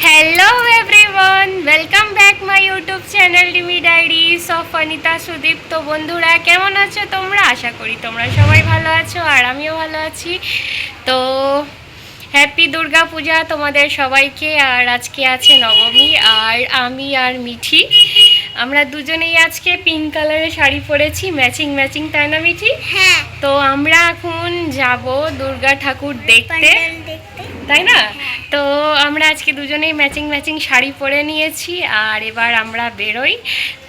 Hello everyone, welcome back my YouTube channel ডিমি diaries of Anita Sudip. তো বন্ধুরা, কেমন আছো তোমরা? আশা করি তোমরা সবাই ভালো আছো আর আমিও ভালো আছি। তো হ্যাপি দুর্গা পূজা তোমাদের সবাইকে। আর আজকে আছে নবমী, আর আমি আর মিঠি আমরা দুজনেই আজকে পিঙ্ক কালারের শাড়ি পরেছি, ম্যাচিং ম্যাচিং, তাই না মিঠি? হ্যাঁ। তো আমরা এখন যাব দুর্গা ঠাকুর দেখতে, তাই না? তো আমরা আজকে দুজনেই ম্যাচিং ম্যাচিং শাড়ি পরে নিয়েছি আর এবার আমরা বেরোই।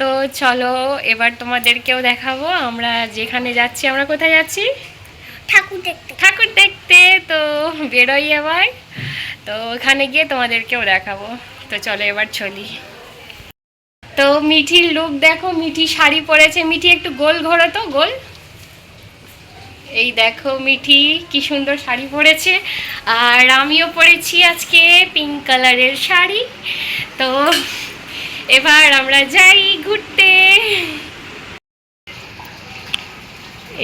তো চলো এবার তোমাদেরকেও দেখাবো আমরা যেখানে যাচ্ছি। আমরা কোথায় যাচ্ছি? ঠাকুর দেখতে। ঠাকুর দেখতে। তো বেরোই এবার, তো ওখানে গিয়ে তোমাদেরকেও দেখাবো। তো চলো এবার চলি। তো মিঠির লুক দেখো, মিঠি শাড়ি পরেছে। মিঠি একটু গোল ঘোরো তো, গোল। এই দেখো মিঠি কি সুন্দর শাড়ি পরেছে, আর আমিও পরেছি আজকে পিঙ্ক কালারের শাড়ি। তো এবার আমরা যাই ঘুরতে।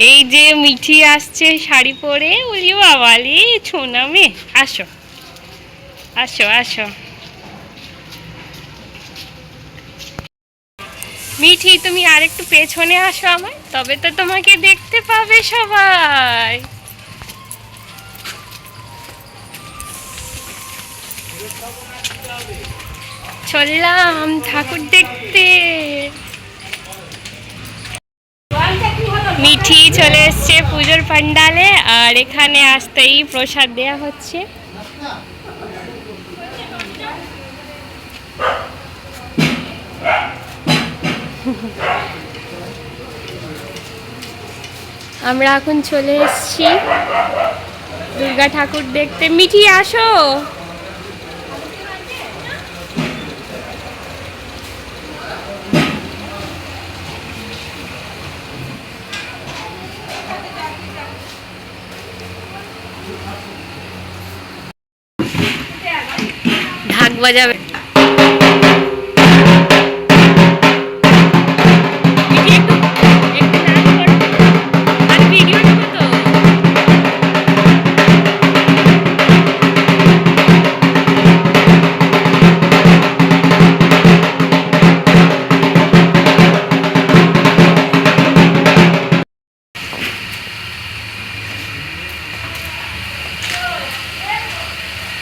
এই যে মিঠি আসছে শাড়ি পরে। ওলি বাবালি ছোনা মে, আসো আসো আসো। মিঠি তুমি আর একটু পেছনে আসো আমার, তবে তো তোমাকে দেখতে পাবে সবাই। চললাম ঠাকুর দেখতে। মিঠি চলে এসছে পুজোর প্যান্ডালে, আর এখানে আসতেই প্রসাদ দেয়া হচ্ছে। আমরা এখন চলে এসছি দুর্গা ঠাকুর দেখতে। মিঠি আসো। ঢাক বাজাবে।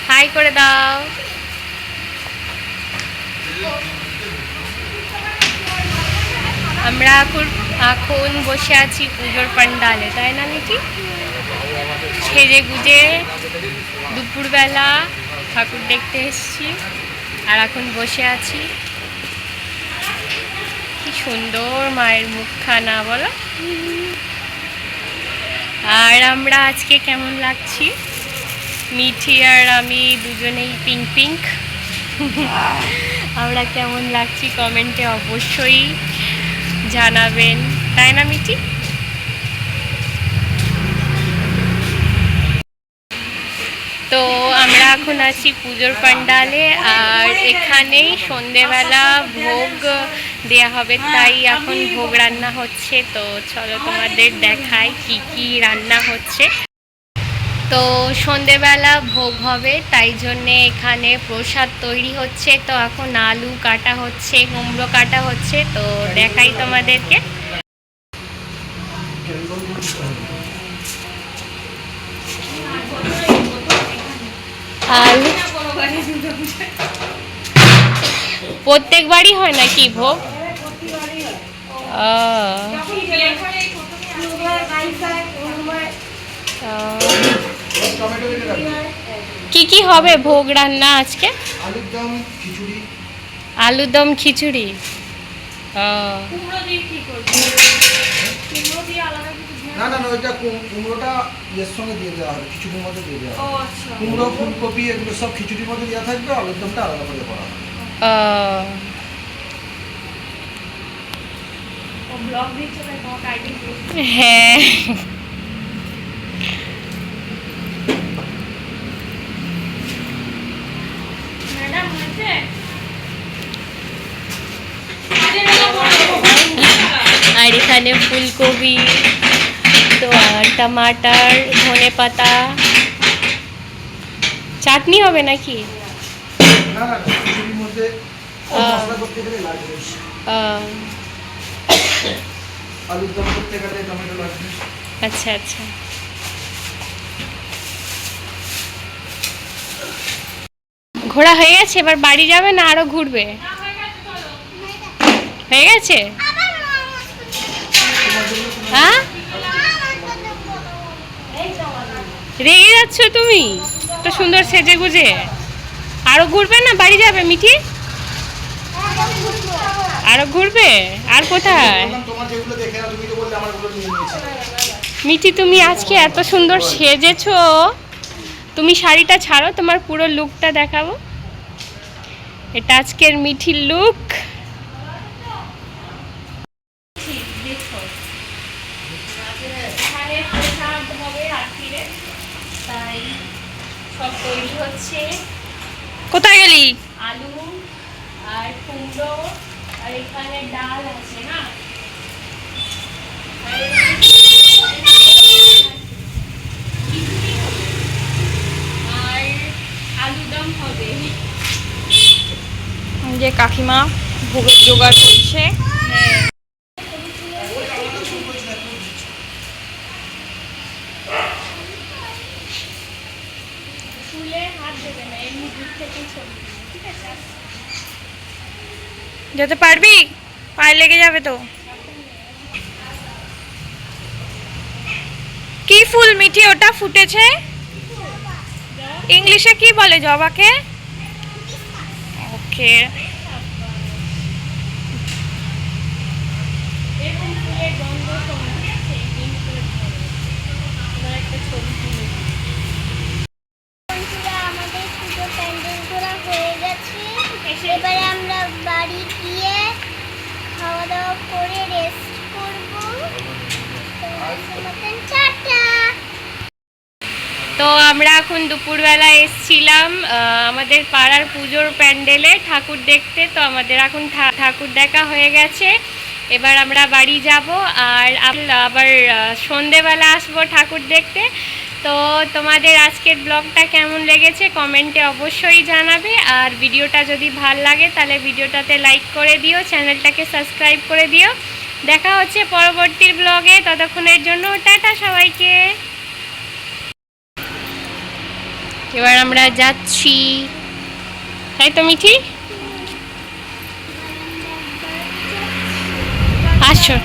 হাই করে দাও। আমরা এখন বসে আছি পুজোর প্যান্ডালে, তাই না মিঠি? সেজে গুজে দুপুরবেলা ঠাকুর দেখতে এসেছি আর এখন বসে আছি। কি সুন্দর মায়ের মুখখানা বলো। আর আমরা আজকে কেমন লাগছি, মিঠি আর আমি দুজনেই পিঙ্ক পিঙ্ক। আমরা কেমন লাগছি কমেন্টে অবশ্যই জানাবেন, তাই না মিঠি? তো আমরা এখন আছি পুজোর প্যান্ডালে, আর এখানেই সন্ধেবেলা ভোগ দেয়া হবে, তাই এখন ভোগ রান্না হচ্ছে। তো চলো তোমাদের দেখাই কি কি রান্না হচ্ছে। তো সন্ধেবেলা ভোগ হবে, তাই জন্যে এখানে প্রসাদ তৈরি হচ্ছে। তো এখন আলু কাটা হচ্ছে, কুমড়ো কাটা হচ্ছে, তো দেখাই তোমাদেরকে। আলু প্রত্যেকবারই হয় নাকি ভোগ? কি কি হবে ভোগ রান্না আজকে? আলুর দম খিচুড়ি। না না না, ওইটা কুমড়োটা এর সঙ্গে দিয়ে দেওয়া হবে, খিচুড়ির মধ্যে দিয়ে দেওয়া হবে। কুমড়ো ফুলকপি এগুলো সব খিচুড়ির মধ্যে দেওয়া থাকবে, আলুর দমটা আলাদা করে করা হবে। হ্যাঁ, আর এখানে ফুলকপি, তো আর টমাটার, ধনে পাতা, চাটনি হবে নাকি? না না খিচুড়ির মধ্যে মশলা করতে গেলে লাগবে বেশি। আলুর দম করতে গেলে টমেটো লাগবে। আচ্ছা আচ্ছা। ঘোরা হয়ে গেছে, এবার বাড়ি যাবে না আরো ঘুরবে? হয়ে গেছে? হ্যাঁ, রেগে যাচ্ছ তুমি তো সুন্দর সেজে গুজে? আরো ঘুরবে না বাড়ি যাবে মিঠি? আরো ঘুরবে? আর কোথায়? তোমার যেগুলো দেখে না তুমি তো বললে আমারগুলো নিয়ে নিয়েছি। মিঠি তুমি আজকে এত সুন্দর সেজেছো, তুমি শাড়িটা ছাড়ো, তোমার পুরো লুকটা দেখাবো। এটা আজকের মিঠির লুক। সব তৈরি হচ্ছে। কোথায় গেলি? আলু আর কুমড়ো আর এখানে ডাল আছে না, আর আলুদম হবে। যে কাকিমা ভোগের জোগাড় করছে। হ্যাঁ, ফুলে হাত দেবে না, এমনি দূর থেকে ছবি তুলবে, ঠিক আছে? যেতে পারবি? পায়ে লেগে যাবে তো। কি ফুল মিঠি ওটা ফুটেছে? ইংলিশে কি বলে জবাকে? ওকে। এরকম ফুলের গন্ধ শোনাচ্ছে, কিন্তু এবার একটা ছবি তুলে দিই। বন্ধুরা, আমাদের পুজো প্যান্ডেল করা হয়ে গেছে। এবারে আমরা বাড়ি গিয়ে খাওয়া দাওয়া করে রেস্ট করব। তো আজকের মতন টাটা। তো আমরা এখন দুপুরবেলা এসছিলাম আমাদের পাড়ার পুজোর প্যান্ডেলে ঠাকুর দেখতে। তো আমাদের এখন ঠাকুর দেখা হয়ে গেছে, এবার আমরা বাড়ি যাব আর আবার সন্ধেবেলা আসবো ঠাকুর দেখতে। তো তোমাদের আজকের ব্লগটা কেমন লেগেছে কমেন্টে অবশ্যই জানাবে, আর ভিডিওটা যদি ভাল লাগে তাহলে ভিডিওটাতে লাইক করে দিও, চ্যানেলটাকে সাবস্ক্রাইব করে দিও। দেখা হচ্ছে পরবর্তী ব্লগে, ততক্ষণের জন্য টাটা সবাইকে। এবার আমরা যাচ্ছি, তাই তো মিঠি? আসো।